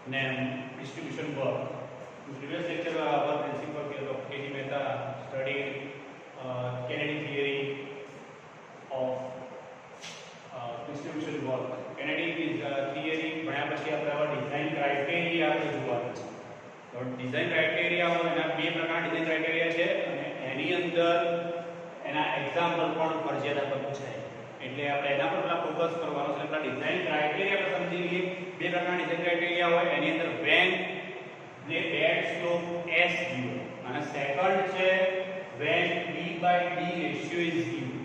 name distribution work. In previous lecture, our principal Dr. K.G. Mehta studied Kennedy theory of distribution work. Kennedy is theory ભણ્યા પછી આપણે આવા design criteria આપણે જોવાનું છે. તો ડિઝાઇન ક્રાઇટેરિયા એના બે પ્રકારના ડિઝાઇન ક્રાઇટેરિયા છે અને એની અંદર એના એક્ઝામ્પલ પણ ફરજિયાત આપણે પૂછાય. એટલે આપણે એના પર પેલા ફોકસ કરવાનો છે. આપણા ડિઝાઇન ક્રાઇટેરિયા આપણે સમજી લઈએ. બે પ્રકારના ડિઝાઇન ક્રાઇટેરિયા હોય એની અંદર when the bed slope s given અને સેકન્ડ છે when b/d ratio is given.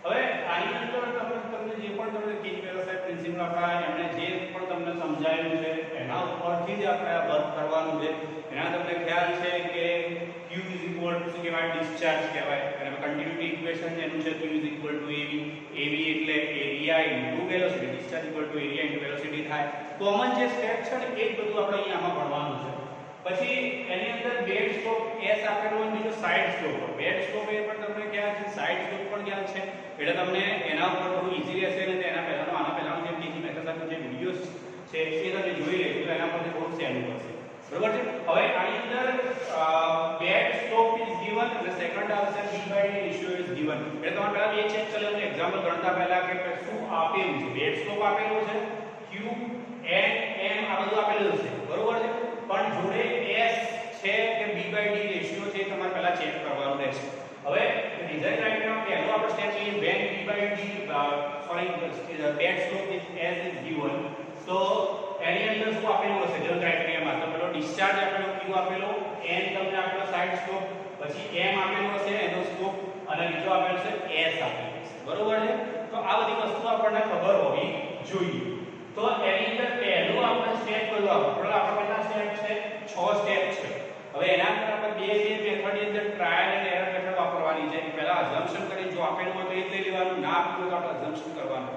હવે આની અંદર તમને જે પણ તમને કેજી મેહતા સાહેબ પ્રિન્સિપલ આપણા એમણે જે પણ તમને સમજાવ્યું છે એના ઉપરથી જ આપણે આ વર્ક કરવાનું છે. એના તમને ખ્યાલ છે કે q શું કહેવાય ડિસ્ચાર્જ કહેવાય અને કન્ટિન્યુટી ઇક્વેશન એનું છે q av એટલે area into velocity discharge area into velocity થાય. કોમન જે સ્ટેપ છે ને એ જ બધું આપણે અહીં આમાં ભણવાનું છે. પછી એની અંદર બેડ સ્લોપ s આપેલો અને બીજો સાઇડ સ્લોપ. બેડ સ્લોપ એ પણ તમને ખ્યાલ છે, સાઇડ સ્લોપ પણ ખ્યાલ છે. એટલે તમને એના ઉપર થોડું ઈઝી રહેશે અને તેના પહેલાનો આના પહેલાનો જે કેજી મેથડ સાથે જે વિડિયોસ છે એ તમે જોઈ લેજો તો એના પરથી થોડું સહેલું પડશે. બરોબર છે. હવે આની અંદર બેડ સ્લોપ ઇઝ ગિવન અને સેકન્ડ આવશે b/d રેશિયો ઇઝ ગિવન. એટલે તમારે પહેલા એ ચેક કરી લેવાનું એક્ઝામ્પલ ગણતા પહેલા કે શું આપેલું છે. બેડ સ્લોપ આપેલો છે, q n m આ બધું આપેલું છે. બરોબર છે. પણ જોડે s છે કે b/d રેશિયો છે તમારે પહેલા ચેક કરવાનું રહેશે. હવે ડિઝાઇન ક્રાઇટેરિયા પહેલો આપણે સ્ટેપ છે when bed slope is as is given. તો એની અંદર શું આપેલું હશે ડિઝાઇન ક્રાઇટેરિયામાં? તો પેલો ડિસ્ચાર્જ આપેલો q આપેલો, n તમને આપેલો સાઇડ સ્લોપ, પછી m આપેલો હશે એનો સ્લોપ અને બીજો આપેલો છે s આપેલો છે. બરોબર છે. તો આ બધી વસ્તુ આપણને ખબર હોવી જોઈએ. તો એની અંદર પહેલો આપણે સ્ટેપ કયો આપણો? આપણો કેટલા સ્ટેપ છે? 6 સ્ટેપ છે. હવે એના અંદર આપણે બે મેથડની અંદર ટ્રાયલ અને એરર મેથડ વાપરવાની છે. પહેલા અઝમ્પશન કરી જો આપેલું હોય તો એ જ લઈ લેવાનું, ના આપેલું તો આપણે અઝમ્પશન કરવાનું.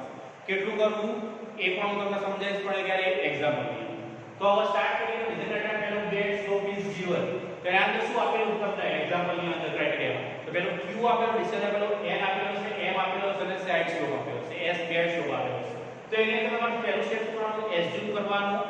કેટલું કરવું એ પણ હું તમને સમજાવીશ પણ ક્યારે એક્ઝામ્પલ લઈએ. તો હવે સ્ટાર્ટ કરીએ. ડિઝાઇન પહેલો બેડ સ્લોપ ઇઝ ગિવન. તો એના અંદર શું આપેલું તમને એક્ઝામ્પલ ની અંદર ક્રાઇટેરિયા? તો પહેલો q આપેલો, ડિસ્ચાર્જ આપેલો, n આપેલો છે, m આપેલો છે અને સાઇડ સ્લોપ આપેલો છે, s બેડ સ્લોપ આપેલો છે. તો એની અંદર તમારે પહેલું સ્ટેપ કરવાનું એઝ્યુમ કરવાનું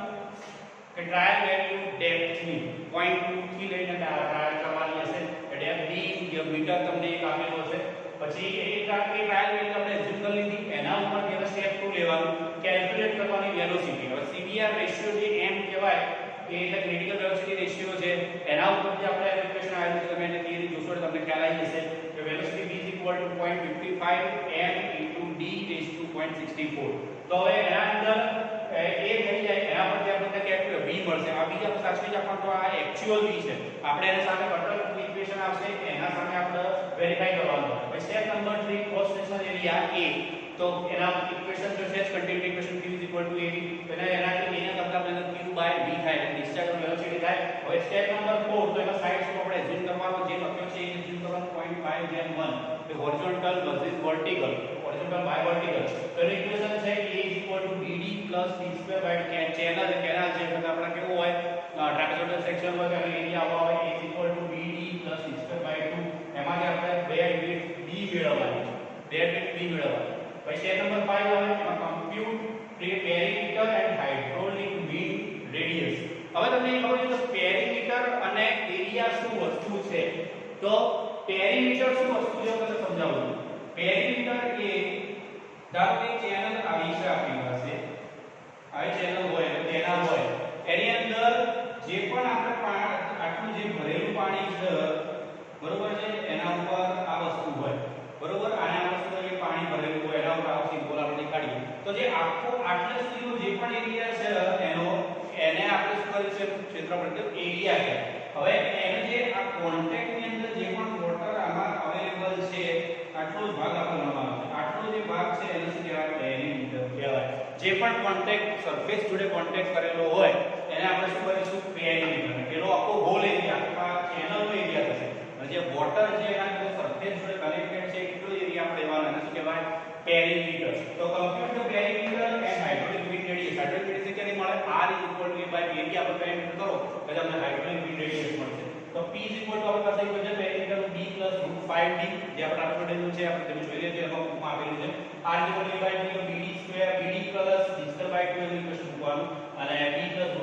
કે ટ્રાયલ વેલ્યુ ડેપ્થ ની 0.2 થી લઈને ટ્રાયલ કરવાની હશે. ડેપ્થ d મીટર તમને એક આપેલો છે. પછી એ ટ્રાયલ વેલ્યુ આપણે એઝ્યુમ કરી લીધી. એના ઉપર પહેલા સ્ટેપ 2 લેવાનું કેલ્ક્યુલેટ કરવાની વેલોસિટી. હવે CBR રેશિયો જે m કહેવાય એ એટલે ક્રિટિકલ વેલોસિટી રેશિયો છે. એના ઉપરથી આપણે ઇક્વેશન આવેલું છે. તમે એને થિયરી જોશો એટલે તમને ખ્યાલ આવી જશે કે velocity v 0.55 m d raised to 0.64. તો હવે એના અંદર એ થઈ જાય એના પરથી આપણને કેટલું v મળશે. આ v આપણે સાચવી જ આપણને તો આ એક્ચ્યુઅલ v છે. આપણે એના સામે કંટ્રોલ ઇક્વેશન આવશે એના સામે આપણે વેરીફાઈ કરવાનું. પછી step number 3 cross section area a. તો એના ઇક્વેશન જો છે કન્ટિન્યુટી ઇક્વેશન q av. તો એનાથી એના કરતા આપણે q/v થાય એટલે ડિસ્ચાર્જ વેલોસિટી થાય. હવે સ્ટેપ નંબર 4 તો એમાં સાઇડ સ્લોપ આપણે એઝ્યુમ કરવાનો જે લખ્યો છે એ એઝ્યુમ કરવાનો 0.5 1 તો horizontal versus vertical, horizontal by vertical. તો એનું ઇક્વેશન છે a dd d2/d channel canal છે એટલે આપણે કેવું હોય ટ્રાપેઝોઇડલ સેક્શન હોય તો એનો એરિયા આવવા હોય a bd d2/2. એમાં જે આપણે બેડ વિડ્થ b મેળવવાની છે. બેડ વિડ્થ b મેળવવાની. પછી સ્ટેપ નંબર 5 આવે એમાં compute perimeter and hydraulic mean radius. હવે તમને એ ખબર છે કે પેરીમીટર અને એરિયા શું વસ્તુ છે? તો પેરીમીટર શું વસ્તુ છે તમને સમજાવું. પેરીમીટર એ ધારો કે ચેનલ આવી છે આપણી પાસે, આવી ચેનલ હોય તેના હોય એની અંદર જે પણ આપણે આટલું જે ભરેલું પાણી છે બરોબર છે એના ઉપર આ વસ્તુ હોય બરોબર. આને આ વસ્તુ જે પાણી ભરેલું હોય એના ઉપર આ સિમ્બોલ આપણે દેખાડીએ તો જે આખો આટલા સુધીનો જે પણ એરિયા છે એનો એને આપણે શું કરીશું ક્ષેત્રફળ એટલે એરિયા છે. હવે એને જે આ કોન્ટેક્ટ ની અંદર જે પણ વોટર આમાં અવેલેબલ છે આટલો જ ભાગ આપણે ગણવાનો છે. આટલો જે ભાગ છે એને શું કહેવાય? પેરીમીટર કહેવાય. જે પણ કોન્ટેક્ટ સરફેસ જોડે કોન્ટેક્ટ કરેલો હોય એને આપણે શું કરીશું? પેરીમીટર. એનો આખો હોલ એરિયા આખા ચેનલનો એરિયા થશે. અને જે વોટર છે એના જોડે સરફેસ જોડે કનેક્ટેડ છે એટલો એરિયા આપણે લેવાનો એને શું કહેવાય? પેરીમીટર. તો compute the perimeter and hydraulic mean radius. Hydraulic mean radius ક્યારે મળે? r a/area આપણે પેરીમીટર કરો એટલે તમને હાઇડ્રોલિક મીન રેડિયસ મળશે. તો p આપણે પાસે ઇક્વેશન પેરીમીટર b √5d જે આપણે આપેલું છે આપણે તમે જોઈ લેજો એમાં બુકમાં આપેલું છે. r a/b d2 bd + d2/2 એનું ઇક્વેશન મૂકવાનું અને b +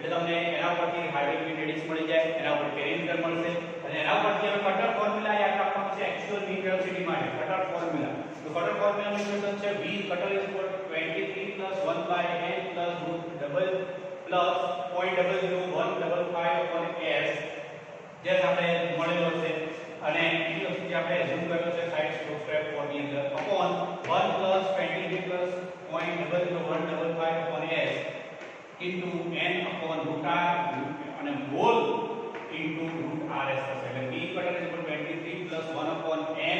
એટલે તમને એના પરથી હાઇડ્રોજન રેડિયસ મળી જાય, એના પર પેરીમીટર મળશે અને એના પરથી હવે કટર ફોર્મ્યુલા યાદ રાખવાનું છે એક્ચ્યુઅલ વી વેલોસિટી માટે. કટર ફોર્મ્યુલા, તો કટર ફોર્મ્યુલાનું ઇક્વેશન છે v Kutter is equal to 23 + 1/n + root double plus 0.00155/s જે આપણે મળેલો છે અને બીજી વસ્તુ જે આપણે એઝ્યુમ કર્યો છે સાઇડ સ્ટ્રોક સ્ટેપ 4 ની અંદર upon 1 + 23 + 0.00155/s into n upon root r અને whole into root rs થશે. એટલે v Kutter is equal 23 + 1 upon n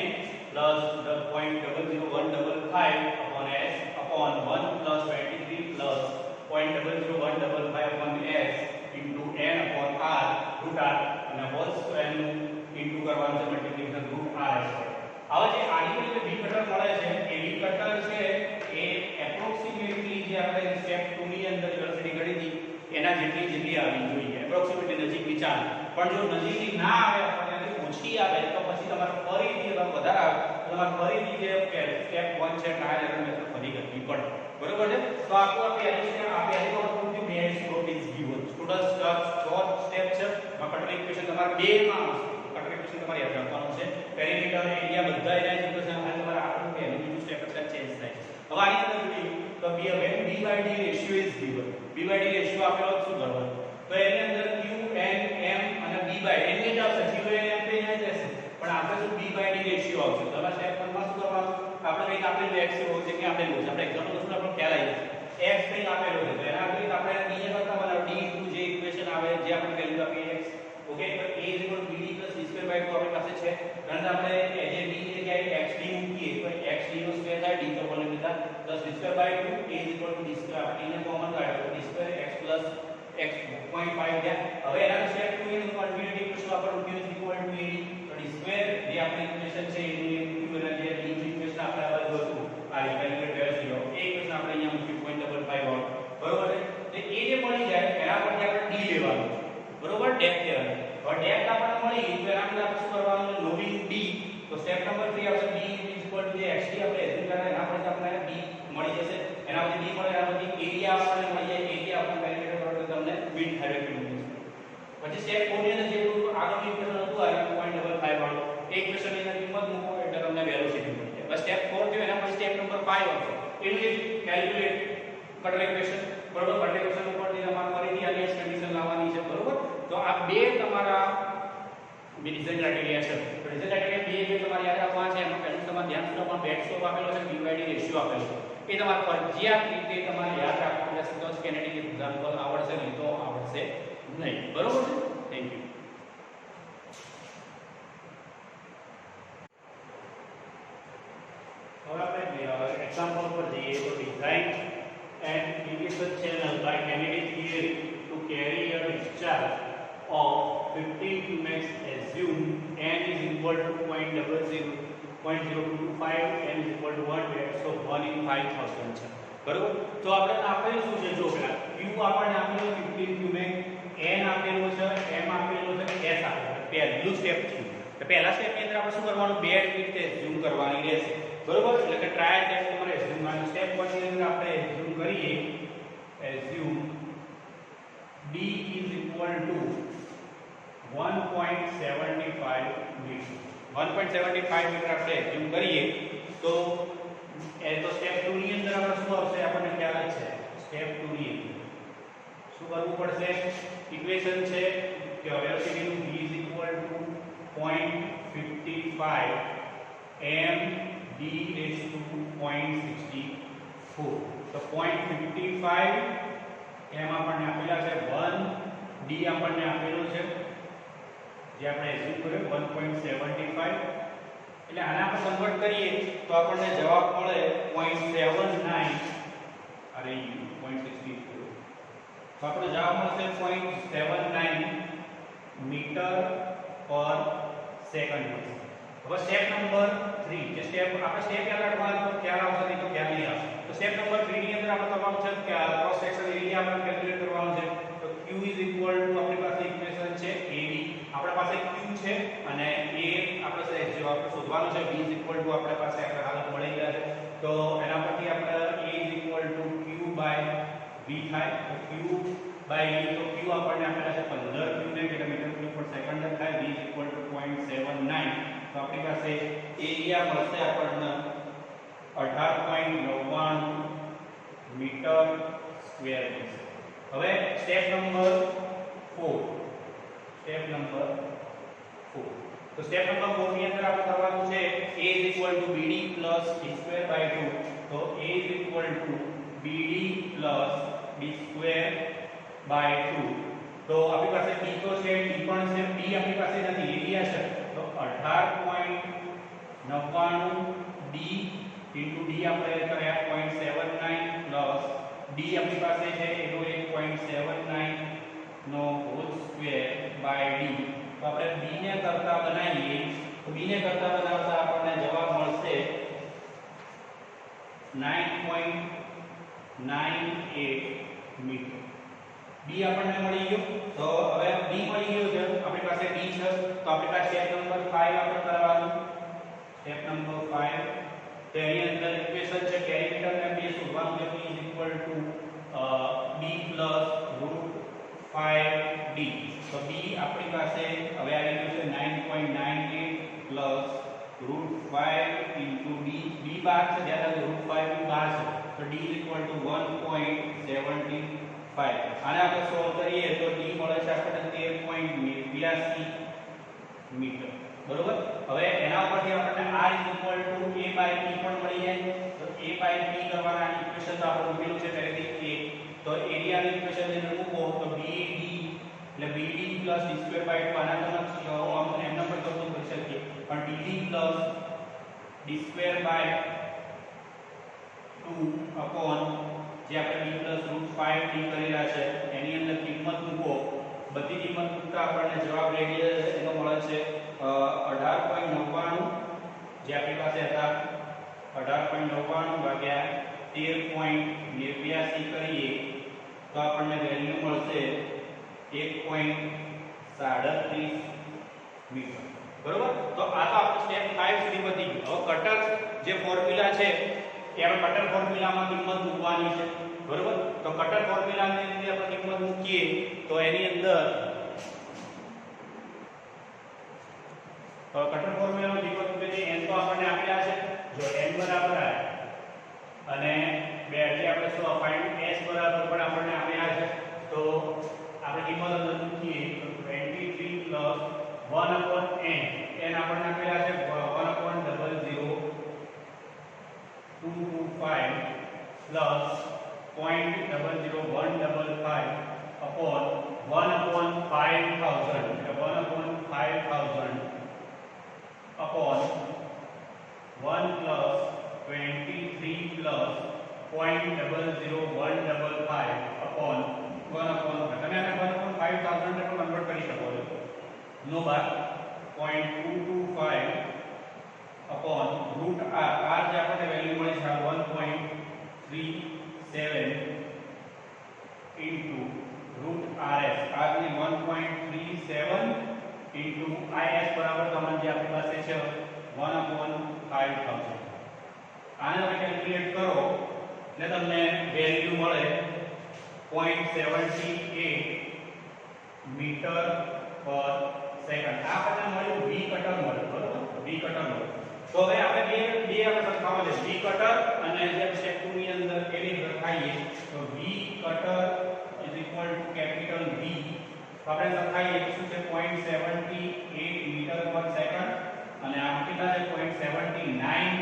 plus the 0.00155/s upon 1 + 23 plus 0.00155/s into n upon r root r અને whole square નું into કરવાનું છે multiplication root rs પર. હવે જે આની અંદર v કટર મળે છે એ v કટર છે એ એપ્રોક્સિમેટલી જે આપણે સ્ટેપ 2 ની અંદર વેલોસિટી ગણી હતી એના જેટલી આવી જોઈએ. એપ્રોક્સિમેટલી નજીક વિચાર, પણ જો નજીકની ના આવે આપણને ઓછી આવે તો પછી તમારે ફરીથી વધારે આવે તો તમારે ફરીથી જે સ્ટેપ 1 છે ટ્રાયલ એરર મેથડ ફરી કરવી પડે. બરોબર છે? તો આપણું આ પહેલું છે, આ પહેલી વસ્તુ છે bed slope is given. Students ચોથ સ્ટેપ છે કટર ઇક્વેશન તમારે બે માં આવશે. કટર ઇક્વેશન તમારે યાદ રાખવાનું છે. પેરીમીટર એરિયા બધા એના ઇક્વેશન આ તમારે આપણું પહેલું બીજું સ્ટેપ એટલે ચેન્જ થાય છે. હવે આની અંદર જોઈએ તો b when b/d ratio is given. b/d ratio આપેલો શું કરવાનું? તો એની અંદર q n m અને b/d એની જ આવશે. q n m તો અહીંયા જ રહેશે પણ આપણે શું b/d રેશિયો આવશે. તો આ સ્ટેપ 1 માં શું કરવાનું? આપણે કંઈક આપેલું x છે કે આપેલું છે, આપણે એક્ઝામ્પલ લખશું આપણને ખ્યાલ આવી જશે. x કંઈક આપેલું છે તો એના કંઈક આપણે નીચે કરતા બનાવ d જે ઇક્વેશન આવે જે આપણે વેલ્યુ આપીએ x. ઓકે, તો a = bd + d2/2 આપણી પાસે છે. કારણ કે આપણે જે d ની જગ્યાએ xd મૂકીએ તો xd નો સ્ક્વેર થાય, d તો બોલે લીધા + d2/2 a = d2 આપણે એને કોમન કાઢ્યો d2 x + x 0.5 ગયા. હવે એના સ્ટેપ 2 ની અંદર કન્ટિન્યુટી ઇક્વેશન વાપરવું q = ad તો d2 જે આપણી ઇક્વેશન છે એનું q અને જે d ની ઇક્વેશન આપણે આ બાજુ હતું આ કેલ્ક્યુલેટ વેલ્યુ એ ઇક્વેશન આપણે અહીંયા મૂકી 0.55 વાળું. બરોબર છે? તો એ જે મળી જાય એના પરથી આપણે d લેવાનું છે. બરોબર? ડેપ્થ લેવાનું. હવે ડેપ્થ આપણને મળી તો એના અંદર આપણે શું કરવાનું છે? Knowing d. તો સ્ટેપ નંબર 3 આવશે d = જે xd આપણે એઝ્યુમ કર્યા એના પરથી આપણે d મળી જશે. એના પરથી d મળે એના પરથી એરિયા આપણને મળી જાય. એરિયા આપણને કેલ્ક્યુલેટ કરો તો તમને મિડ હાઇડ્રોજન મળશે. પછી સ્ટેપ 4 ની અંદર જે આગળનું ઇક્વેશન હતું આ 0.55 વાળું એ ઇક્વેશન ની અંદર કિંમત મૂકો એટલે તમને વેલોસિટી મળી જાય. બસ સ્ટેપ 4 થયો એના પછી સ્ટેપ નંબર 5 આવશે. એનું એક કેલ્ક્યુલેટ કટર ઇક્વેશન. બરોબર? કટર ઇક્વેશન ઉપરથી તમારે ફરીથી આની કન્ડિશન લાવવાની છે. બરોબર? તો આ બે તમારા ડિઝાઇન ક્રાઇટેરિયા છે. તો ડિઝાઇન ક્રાઇટેરિયા બે તમારે યાદ રાખવાના છે. એમાં પહેલું તમારે ધ્યાન રાખવાનું બેડ સ્લોપ આપેલો છે, b/d રેશિયો આપેલો છે. એ તમારે ફરજિયાત રીતે તમારે યાદ રાખવાનું છે. સિક્વન્સ કેનેટિક એક્ઝામ્પલ આવડશે નહીં તો આવડશે નહીં. બરોબર છે? Thank you. હવે આપણે એક્ઝામ્પલ પર જઈએ તો design and irrigation channel by Kennedy's theory to carry a discharge of 15 cumex assume n is equal to 0.025 n is equal to 1 so 1 in 5000 છે. બરોબર? તો આપણે આપેલું શું છે? જો પેલા q આપણને આપેલું 15 cumex, n આપેલું છે, m આપેલું છે, s આપેલું છે. પહેલું સ્ટેપ છે. તો પહેલા સ્ટેપ ની અંદર આપણે શું કરવાનું? બે રીતે એઝ્યુમ કરવાની રહેશે. બરોબર? એટલે કે ટ્રાયલ ટેસ્ટ તમારે એઝ્યુમ કરવાનું. સ્ટેપ 1 ની અંદર આપણે એઝ્યુમ કરીએ assume d is equal to 1.75 metre. 1.75 metre આપણે એઝ્યુમ કરીએ તો એ તો સ્ટેપ 2 ની અંદર આપણે શું આવશે આપણને ખ્યાલ જ છે. સ્ટેપ 2 ની અંદર શું કરવું પડશે? ઇક્વેશન છે કે વેલોસિટી નું v is equal to 0.55 m d raised to 0.64. તો 0.55 m આપણને આપેલા છે, 1 d આપણને આપેલું છે જે આપણે એઝ્યુમ કર્યો 1.75 એટલે આના પર કન્વર્ટ કરીએ તો આપણને જવાબ મળે 0.79 અરે 0.64 તો આપણો જવાબ મળશે 0.79 મીટર પર સેકન્ડ મળશે. હવે સ્ટેપ નંબર 3 જે સ્ટેપ આપણે સ્ટેપ યાદ રાખવાનો તો ખ્યાલ આવશે નહીં તો ખ્યાલ નહીં આવે. તો સ્ટેપ નંબર 3 ની અંદર આપણે કરવાનું છે કે ક્રોસ સેક્શન એરિયા આપણે કેલ્ક્યુલેટ કરવાનું છે. તો q is equal to આપણી પાસે ઇક્વેશન છે ab આપણા પાસે q છે અને a આપણે જે આપણે શોધવાનું છે v is equal to આપણા પાસે આપણે હાલ મળી ગયા છે. તો એના પરથી આપણે a is equal to q by v થાય. તો q બાય d તો q આપણને આપેલા છે 15 કિલોમીટર પર સેકન્ડ થાય v 0.79 તો આપણી પાસે એરિયા મળશે આપણને 18.99 મીટર સ્ક્વેર મળશે. હવે સ્ટેપ નંબર 4 તો સ્ટેપ નંબર 4 ની અંદર આપણે કરવાનું છે a bd d2/2 તો a bd d2/2 તો આપણી પાસે b તો છે d પણ છે b આપણી પાસે નથી એરિયા છે તો 18.99 d into d આપણે કર્યા 0.79 પ્લસ d આપણી પાસે છે એનો 1.79 નો હોલ સ્ક્વેર બાય d તો આપણે b ને કરતા બનાવીએ તો b ને કરતા બનાવતા આપણને જવાબ મળશે 9.98 મીટર. b આપણને મળી ગયું. તો હવે b મળી ગયું છે આપણી પાસે b છે તો આપણી પાસે સ્ટેપ નંબર 5 આપણે કરવાનું. સ્ટેપ નંબર 5 તેની અંદર ઇક્વેશન છે પેરીમીટર ને બે શોધવાનું છે p b +√5d તો b આપણી પાસે હવે આવી ગયું છે 9.98 +√5 into d b બાર છે જ્યારે √5 ની બાર છે તો d 1.75 આને આપણે સોલ્વ કરીએ તો d મળે છે આપણને 13.82 મીટર. બરોબર. હવે એના ઉપરથી આપણને r a/p પણ મળી જાય તો a/p કરવાના ઇક્વેશન તો આપણે મૂકેલું છે પહેલેથી તો એરિયાની ઇક્વેશન ની અંદર મૂકો તો bd એટલે bd d2/2 આના તો નથી આમ એમના પર તો કરી શકીએ પણ bd d2/2 અપોન જે આપણે b +√5d કરી રહ્યા છે એની અંદર કિંમત મૂકો બધી કિંમત મૂકતા આપણને જવાબ રેડી એનો મળે છે 18.99 જે આપણી પાસે હતા 18.99 ભાગ્યા 13.82 કરીએ તો આપણને વેલ્યુ મળશે 1.37 મીટર. બરોબર. તો આ તો આપણું સ્ટેપ 5 સુધી પતી ગયું. હવે કટર જે ફોર્મ્યુલા છે એ આપણે કટર ફોર્મ્યુલામાં કિંમત મૂકવાની છે. બરોબર. તો કટર ફોર્મ્યુલાની અંદર આપણે કિંમત મૂકીએ તો એની અંદર કટર ફોર્મ્યુલામાં કિંમત મૂકીએ n તો આપણને આપેલા છે જો n બરાબર અને બે જે આપણે ફાઇન્ડ s બરાબર પણ આપણને આપેલા છે તો આપણે કિંમત અંદર મૂકીએ તો 23 1/n n આપણને આપેલા છે 1/00225 0.00155 upon 1/5000 upon 1 plus 23 plus 0.00155 upon 1/5 તમે આને 1/5000 ને પણ કન્વર્ટ કરી શકો છો નો બાર 0.225 upon root r જે આપણને વેલ્યુ મળી છે 1.37 into root rs r ની 1.37 into is બરાબર તમને જે આપણી પાસે છે 1/5000 આને તમે કેલ્ક્યુલેટ કરો એટલે તમને વેલ્યુ મળે 0.78 મીટર પર સેકન્ડ. આ આપણને મળ્યું v કટર મળ્યું. બરોબર. v કટર મળ્યું. તો હવે આપણે બે આપણે સરખાવવા છે v કટર અને જે સ્ટેપ 2 ની અંદર એની સરખાઈએ તો v કટર કેપિટલ V તો આપણે સરખાઈએ તો શું છે 0.78 મીટર પર સેકન્ડ અને આ કેટલા છે 0.79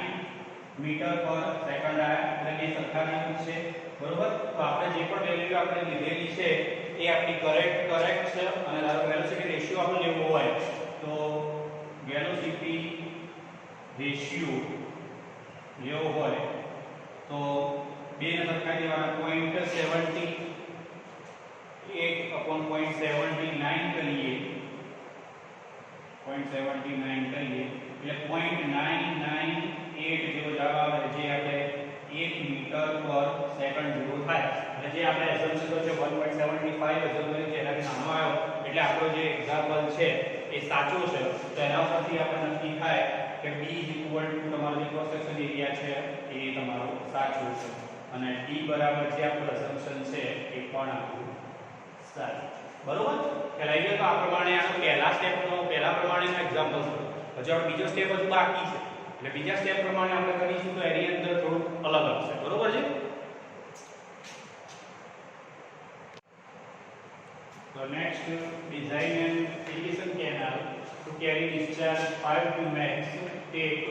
મીટર પર સેકન્ડ એટલે બે સરખાવી છે. બરોબર. તો આપણે જે પણ વેલ્યુ આપણે લીધેલી છે એ આપણી કરેક્ટ છે અને ધારો વેલોસિટી રેશિયો આપણે લેવો હોય તો વેલોસિટી રેશિયો લેવો હોય તો બે ને સરખાવી દેવાના 0.78/0.79 કરીએ 0.79 કરીએ એટલે 0.998 જેવો જવાબ આવે જે આપણે 1 મીટર પર સેકન્ડ જેવો થાય. અને જે આપણે એઝમ્પશન તો છે 1.75 એઝમ્પશન છે એનાથી નાનો આવ્યો એટલે આપણો જે એક્ઝામ્પલ છે એ સાચો છે. તો એના પરથી આપણે નક્કી થાય કે b તમારો જે ક્રોસ સેક્શન એરિયા છે એ તમારો સાચો છે અને d બરાબર જે આપણું એઝમ્પશન છે એ પણ આપણું સાચું બરોબર ખ્યાલ આવી ગયો તો આ પ્રમાણે આનો પહેલા સ્ટેપનો પહેલા પ્રમાણેનો એક્ઝામ્પલ છે પછી આપણે બીજો સ્ટેપ હજુ બાકી છે એટલે બીજા સ્ટેપ પ્રમાણે આપણે કરીશું તો એની અંદર થોડું અલગ હશે બરોબર છે તો next design an irrigation canal to carry discharge 5 cumax tape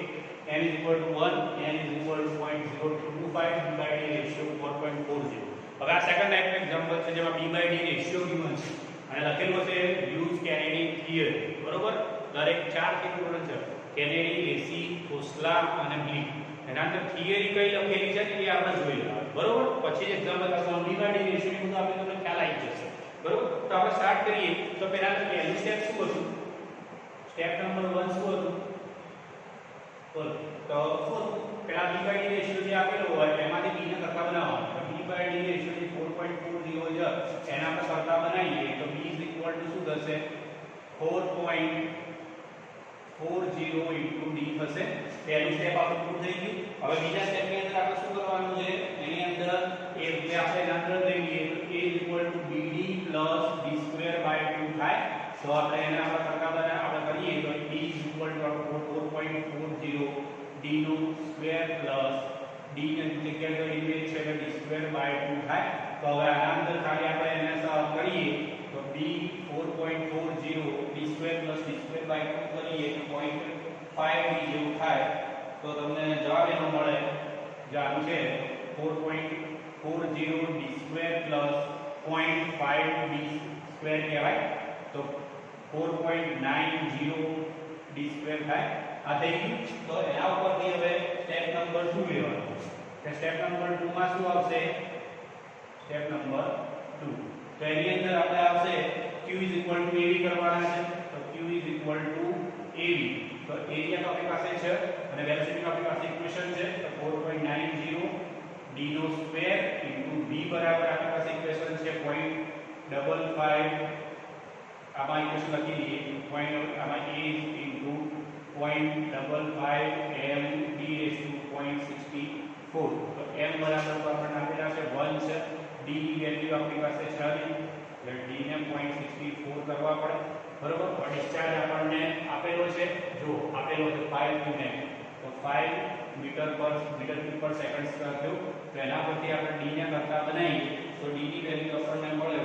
n is equal to 1 n is equal to 0.0225 b by d ratio 4.40 હવે આ સેકન્ડ ટાઈપનું એક્ઝામ્પલ છે જેમાં b by d ratio given છે અને લખેલું છે યુઝ કેનેડી થિયરી બરોબર દરેક ચાર થિયરી છે કેનેડી લેસી ખોસલા અને બ્લીડ એના અંદર થિયરી કઈ લખેલી છે એ આપણે જોઈ લેવાનું બરોબર પછી જ એક્ઝામ્પલ આપવાનું b by d રેશિયો બધું આપણે તમને ખ્યાલ આવી જશે બરોબર તો આપણે સ્ટાર્ટ કરીએ તો પહેલા પહેલું સ્ટેપ શું હતું સ્ટેપ નંબર 1 શું હતું તો શું પહેલા b by d રેશિયો જે આપેલો હોય એમાંથી b ને કરતા બનાવવાનો તો b by d રેશિયો જે 4.40 છે એના આપણે કરતા બનાવીએ તો b શું થશે 4.40 * d થશે પહેલું સ્ટેપ આપણું પૂરું થઈ ગયું હવે બીજા સ્ટેપ ની અંદર આપણે શું કરવાનું છે એની અંદર એ જે આપણે અંદર લઈએ તો a = bd + d² / 2 થાય તો આપણે એને આપણે કરતા આપણે કરીએ તો d = 4.40 d નો સ્ક્વેર પ્લસ d ને જગ્યાએ તો ઇન્વેજ છે એટલે d² / 2 થાય તો હવે આના અંદર ખાલી આપણે એને સોલ્વ કરીએ તો b 4.40 d² + d² / 2 કરીએ તો 0.5 જેવું થાય તો તમને જવાબ એનો મળે જે આનું છે 4.40 d² + 0.5 d² કહેવાય તો 4.90 d² થાય આ થઈ ગયું તો એના ઉપરથી હવે સ્ટેપ નંબર 2 લેવાનું કે સ્ટેપ નંબર 2 માં શું આવશે સ્ટેપ નંબર 2 તો એની અંદર આપણે આવશે q = av કરવાના છે તો q = av તો એરિયા તો આપણી પાસે છે અને વેલોસિટી આપણી પાસે ઇક્વેશન છે તો 4.90 d નો સ્ક્વેર * v બરાબર આપણી પાસે ઇક્વેશન છે 0.55 આમાં ઇક્વેશન લખી દઈએ આમાં a * 0.55 m d * 0.64 તો m બરાબર તો આપણને આપેલા છે 1 છે d ની વેલ્યુ આપણી પાસે છે એટલે d ને 0.64 કરવા પડે બરોબર તો ડિસ્ચાર્જ આપણને આપેલો છે જો આપેલો છે 5 cumax તો 5 મીટર ક્યુબ પર સેકન્ડ સ્ક્વેર થયું તો એના પરથી આપણે d ને કરતા બનાવીએ તો d ની વેલ્યુ આપણને મળે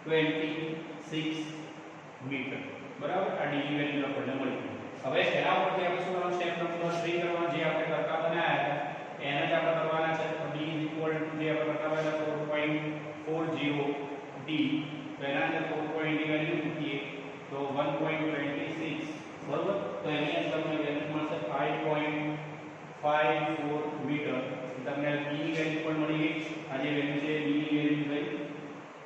1.26 મીટર બરાબર આ d ની વેલ્યુ આપણને મળી હવે એના પરથી આપણે શું કરવાનું સ્ટેપ નંબર 3 કરવાનું જે આપણે કરતા બનાવ્યા હતા એને જ આપણે કરવાના છે તો d = જે આપણે કરતા બનાવ્યા 4.40 d તો એના અંદર 4.0 ની વેલ્યુ મૂકીએ તો 1.26 બરોબર તો એની અંદર તમને વેલ્યુ મળશે 5.54 મીટર તમને b ની વેલ્યુ પણ મળી ગઈ આ જે વેલ્યુ છે b ની વેલ્યુ ગઈ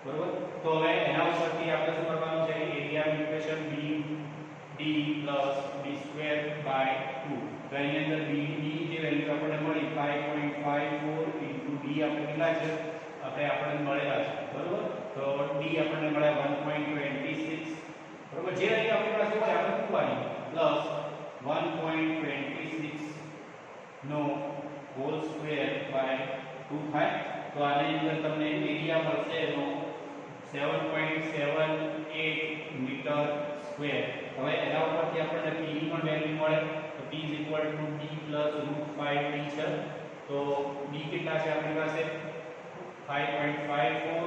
બરોબર તો હવે એના ઉપરથી આપણે શું કરવાનું છે area equation b d + d² / 2 તો એની અંદર b ની જે વેલ્યુ આપણને મળી 5.54 * d આપણે કેટલા છે આપણને મળેલા છે બરોબર તો d આપણને મળ્યા 1.26 બરોબર જે વેલ્યુ આપણી પાસે હોય આપણે મૂકવાની પ્લસ 1.26 નો હોલ સ્ક્વેર બાય 2 થાય તો આની અંદર તમને એરિયા મળશે એનો 7.78 મીટર સ્ક્વેર હવે એના ઉપરથી આપણને p ની પણ વેલ્યુ મળે તો p = d + √5t છે તો d કેટલા છે આપણી પાસે 5.54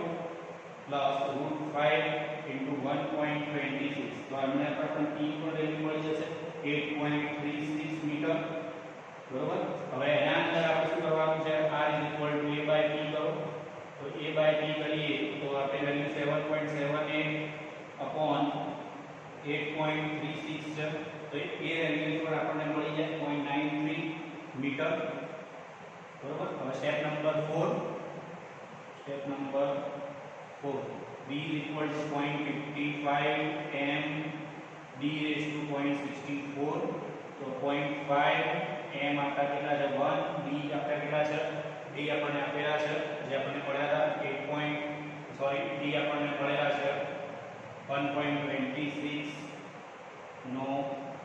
+ √5 * 1.26 તો આમને આપણને p ની વેલ્યુ મળી જશે 8.36 મીટર બરોબર હવે એના અંદર આપણે શું કરવાનું છે r = a / p કરો તો a / p કરીએ તો આપણે વેલ્યુ 7.78 8.36 છે તો એ વેલ્યુ પર આપણને મળી જાય 0.93 મીટર બરોબર હવે step number 4 b = 0.55 m d * 0.64 તો 0.5 m આપણા કેટલા છે 1 d આપણા કેટલા છે d આપણને આપેલા છે જે આપણને મળ્યા હતા 8. d આપણને મળેલા છે 1.26 નો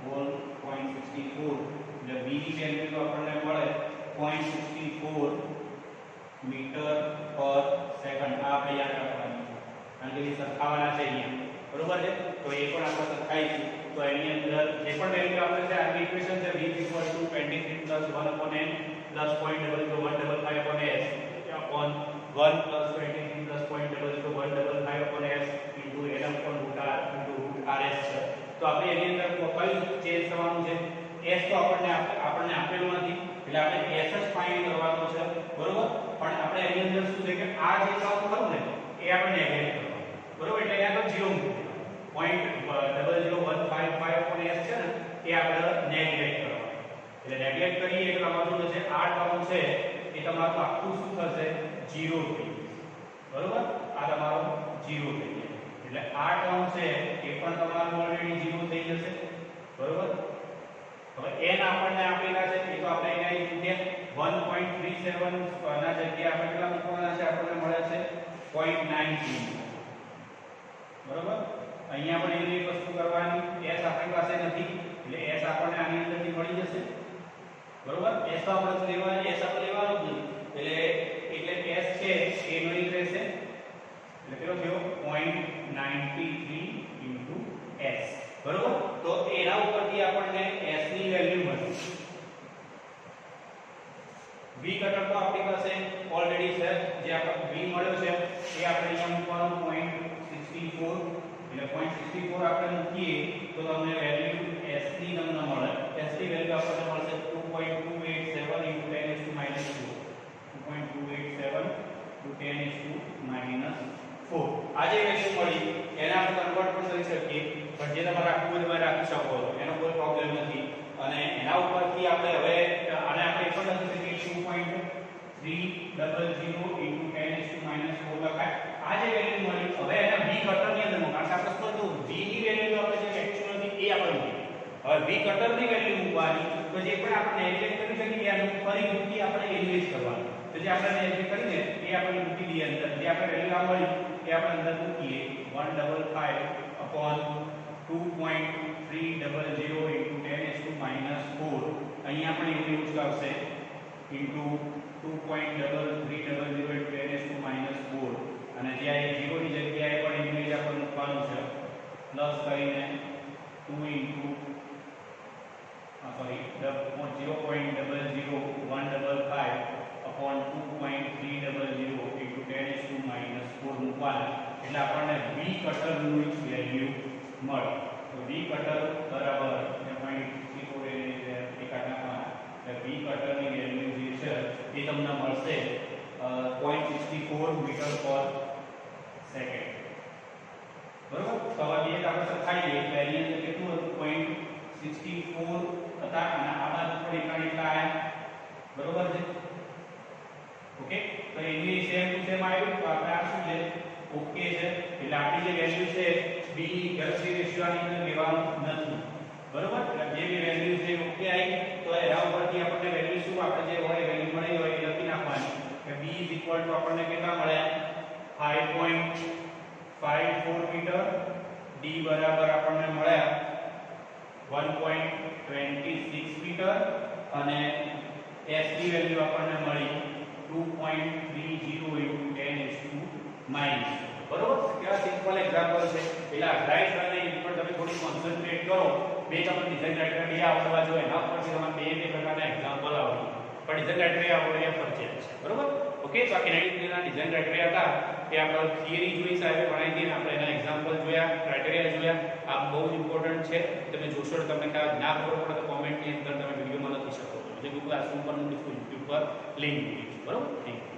હોલ 0.64 એટલે b ની વેલ્યુ આપણને મળે 0.64 મીટર પર સેકન્ડ આ આપણે યાદ રાખવાનું છે કારણ કે એ સરખાવાના છે અહીંયા, બરોબર છે? તો એ પણ આપણે સરખાઈશું. તો એની અંદર જે પણ વેલ્યુ આપણે છે આની ઇક્વેશન છે v = 23 + 1/n + 0.00155/s upon 1 + 23 + 0.00155/s into n/√r into √rs છે. તો આપણે એની અંદર કયું ચેન્જ થવાનું છે? s તો આપણને આપેલું નથી એટલે આપણે s જ ફાઇન્ડ કરવાનો છે, બરોબર? પણ આપણે એની અંદર શું છે કે આ જે ટર્મ ખરું ને એ આપણે નેગ્લેક્ટ કરવાનું, બરોબર? એટલે અહીંયા તો 0 મૂકી દેવાનું. 0.00155/s છે ને એ આપણે નેગ્લેક્ટ કરવાનું. એટલે નેગ્લેક્ટ કરીએ એટલે તમારું જે આ ટર્મ છે એ તમારું આખું શું થશે? 0 થઈ જશે, બરોબર? આ તમારો 0 થઈ જાય. એટલે આ ટર્મ છે એ પણ તમારું ઓલરેડી 0 થઈ જશે, બરોબર? હવે n આપણને આપેલા છે એ તો આપણે અહીંયા મૂકીએ 1.37 ના જગ્યાએ આપણે કેટલા મૂકવાના છે? આપણને મળે છે 0.93, બરોબર? અહીંયા પણ એવી એક વસ્તુ કરવાની, s આપણી પાસે નથી એટલે s આપણને આની અંદરથી મળી જશે, બરોબર? s તો આપણે લેવાનું, s આપણે લેવાનું જ નહીં એટલે s છે એ મળી રહેશે. એટલે કેટલો થયો? 0.93 * s, બરોબર? તો એના ઉપરથી આપણને s ની વેલ્યુ મળી. v કટર તો આપણી પાસે ઓલરેડી છે, જે આપણે v મળ્યો છે એ આપણે અહીંયા મૂકવાનું 0.64 એટલે 0.64 આપણે મૂકીએ તો તમને વેલ્યુ s ની તમને મળે. s ની વેલ્યુ આપણને મળશે 2.287 * 10⁻², 2.287 * 10⁻⁴. આ જે વેલ્યુ મળી એને આપણે કન્વર્ટ પણ કરી શકીએ, પણ જે તમારે રાખવું હોય તમે રાખી શકો છો, એનો કોઈ પ્રોબ્લેમ નથી. અને એના ઉપરથી આપણે હવે આને આપણે પણ લખી શકીએ 2.300 * 10⁻⁴ લખાય. આ જે વેલ્યુ મળી હવે એને v કટર ની અંદર મૂકવાનું. કારણ કે આપણે શું v ની વેલ્યુ આપણે જે એક્ચ્યુઅલ હતી એ આપણે મૂકી. હવે v કટર ની વેલ્યુ મૂકવાની તો જે પણ આપણે નેગ્લેક્ટ કરી શકીએ એનું ફરીથી આપણે ઇન્વેસ્ટ કરવાનું. તો જે આપણે નેગ્લેક્ટ કરીને એ આપણે મૂકી દઈએ અંદર. જે આપણે વેલ્યુ આ મળી એ આપણે અંદર મૂકીએ 155 upon 2.300 * 10⁻⁴. અહીંયા પણ એવું જ આવશે into 2.3300 * 10⁻⁴. અને ત્યાં 0 ની જગ્યાએ પણ ઇન્વેજ આપણે મૂકવાનું છે પ્લસ કરીને 2 into 0.00155 upon 2.300 into 10⁻⁴ મૂકવાના. એટલે આપણને v કટર નું વેલ્યુ મળે. તો v કટર બરાબર 0.64 એ કાઢવાના. એટલે v કટર ની વેલ્યુ જે છે એ તમને મળશે 0.64 મીટર/સેકન્ડ, બરોબર? તો હવે એક આપણે સરખાઈએ એટલે એની અંદર કેટલું હતું? 0.64 હતા અને આ બાજુ પણ એટલા આયા, બરોબર છે? ઓકે, તો એની સેમ ટુ સેમ આવ્યું. તો આપણે આ શું છે? ઓકે છે. એટલે આપણી જે વેલ્યુ છે b ગણતરી રેશિયો આની અંદર લેવાનું નથી, બરોબર? એટલે જે બી વેલ્યુ છે ઓકે આવી. તો એના ઉપરથી આપણને વેલ્યુ શું આપણે જે હોય વેલ્યુ મળી હોય એ લખી નાખવાની કે b = આપણને કેટલા મળ્યા? 5.54 મીટર. d બરાબર આપણને મળ્યા 1.26 મીટર અને s ની વેલ્યુ આપણને મળી 2.30 * 10⁻⁻², બરોબર? કેવા સિમ્પલ એક્ઝામ્પલ છે. એટલે રાઈટ અને એ પણ તમે થોડી કોન્સન્ટ્રેટ કરો. બે તમને ડિઝાઇન ક્રાઇટેરિયા આવડવા જોઈએ, એના ઉપરથી તમારે બે પ્રકારના એક્ઝામ્પલ આવડે. પણ ડિઝાઇન ક્રાઇટેરિયા આવડવા ફરજિયાત છે, બરોબર? ઓકે, તો આ કિનેટિકના ડિઝાઇન ક્રાઇટેરિયા હતા તે આપણે થિયરી જોઈ, સાહેબે ભણાવી હતી, આપણે એના એક્ઝામ્પલ જોયા, ક્રાઇટેરિયા જોયા. આ બહુ જ ઇમ્પોર્ટન્ટ છે. તમે જોશો તો તમને ખ્યાલ ના ખબર પડે તો કોમેન્ટની અંદર તમે વિડીયોમાં લખી શકો છો. જે ક્લાસરૂમ પર YouTube પર લિંક મૂકી છે, બરોબર? Thank you.